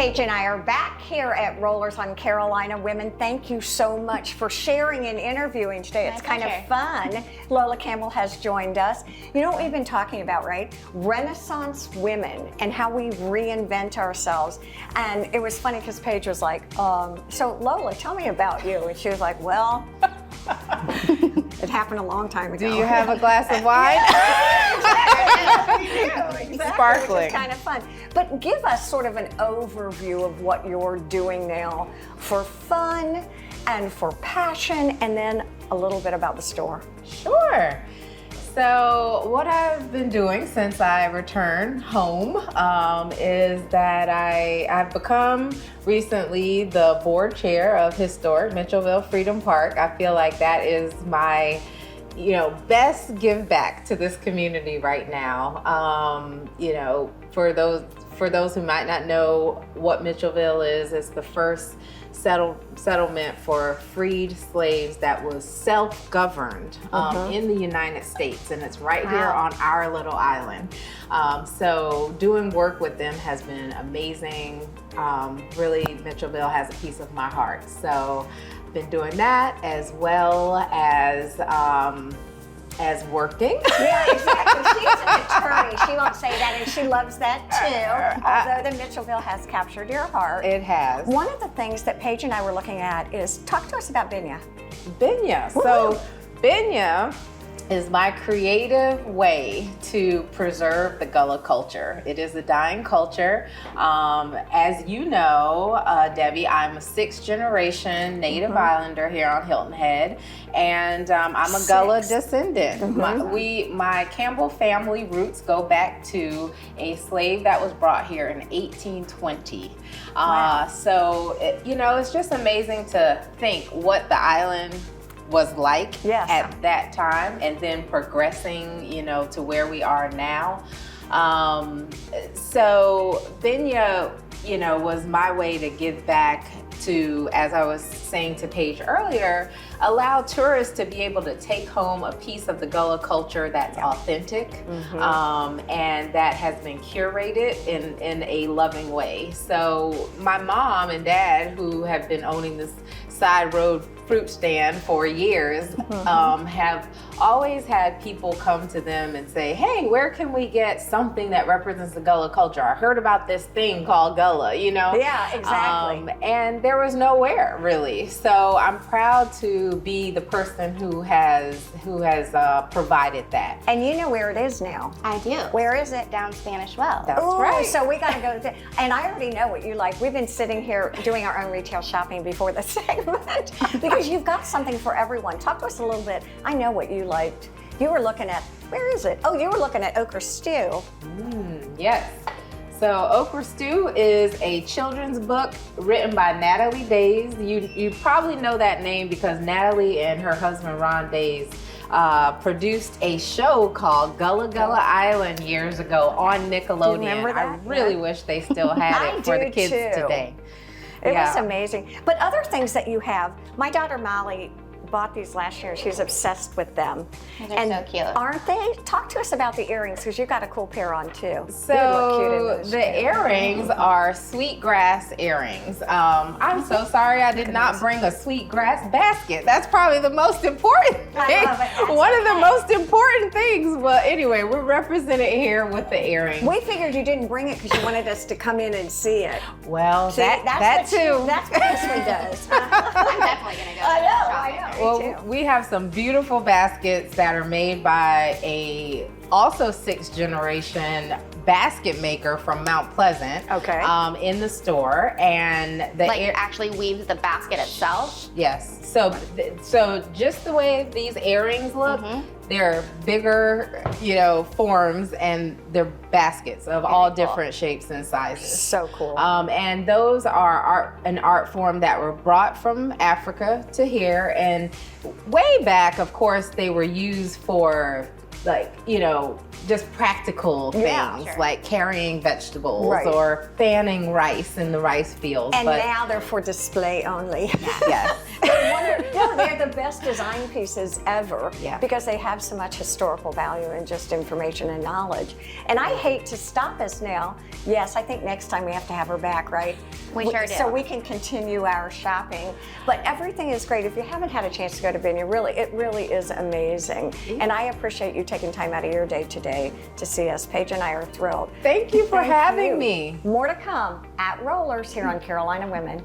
Paige and I are back here at Rollers on Carolina Women. Thank you so much for sharing and interviewing today. It's kind of fun. Lola Campbell has joined us. You know what we've been talking about, right? Renaissance women and how we reinvent ourselves. And it was funny because Paige was like, so Lola, tell me about you. And she was like, well, it happened a long time ago. Do you have a glass of wine? Exactly. Sparkling. Which is kind of fun. But give us sort of an overview of what you're doing now for fun and for passion, and then a little bit about the store. Sure. So what I've been doing since I returned home is that I've become recently the board chair of Historic Mitchellville Freedom Park. I feel like that is my best give back to this community right now. For those who might not know what Mitchellville is, it's the first settlement for freed slaves that was self-governed in the United States, and it's right here on our little island. So doing work with them has been amazing. Really, Mitchellville has a piece of my heart. So I've been doing that as well as working. Yeah, exactly. She's an attorney. She won't say that, and she loves that too. Although the Mitchellville has captured your heart. It has. One of the things that Paige and I were looking at is, talk to us about Binya. Binya. So Binya is my creative way to preserve the Gullah culture. It is a dying culture. As you know, Debi, I'm a 6th generation Native Islander here on Hilton Head, and I'm a Gullah descendant. My Campbell family roots go back to a slave that was brought here in 1820. So, it's just amazing to think what the island was like at that time, and then progressing, to where we are now. So Binya, was my way to give back to, as I was saying to Paige earlier, allow tourists to be able to take home a piece of the Gullah culture that's authentic, and that has been curated in a loving way. So my mom and dad, who have been owning this side road fruit stand for years, have always had people come to them and say, hey, where can we get something that represents the Gullah culture? I heard about this thing called Gullah, Yeah, exactly. And there was nowhere really. So I'm proud to be the person who has provided that. And you know where it is now. I do. Where is it? Down Spanish Well. That's right. So we got to go to, and I already know what you like. We've been sitting here doing our own retail shopping before the segment because you've got something for everyone. Talk to us a little bit. I know what you liked. You were looking at, where is it? Oh, you were looking at okra stew. Yes. So Okra Stew is a children's book written by Natalie Days. You probably know that name because Natalie and her husband Ron Days produced a show called Gullah Island years ago on Nickelodeon. Do you remember that? I really wish they still had it for the kids today. It was amazing. But other things that you have, my daughter Molly bought these last year. She's obsessed with them. They're so cute. Aren't they? Talk to us about the earrings, because you got a cool pair on too. So the earrings are sweetgrass earrings. I'm so sorry I did not bring a sweetgrass basket. That's probably the most important thing. I love it. One of the most important things. But anyway, we're represented here with the earrings. We figured you didn't bring it because you wanted us to come in and see it. Well, See, that too. That's what this one does. I'm definitely going to go. I know. Well, we have some beautiful baskets that are made by a also 6th generation basket maker from Mount Pleasant. Okay. In the store, and actually weaves the basket itself. Yes. So just the way these earrings look, they're bigger, forms, and they're baskets of all different shapes and sizes. So cool. And those are an art form that were brought from Africa to here, and way back, of course, they were used for just practical things like carrying vegetables or fanning rice in the rice fields. And now they're for display only. Yes. No, they're the best design pieces ever because they have so much historical value and just information and knowledge. And I hate to stop us now. Yes, I think next time we have to have her back, right? We sure do. So we can continue our shopping. But everything is great. If you haven't had a chance to go to Binya, it really is amazing. And I appreciate you taking time out of your day today to see us. Paige and I are thrilled. Thank you for having me. More to come at Rollers here on Carolina Women.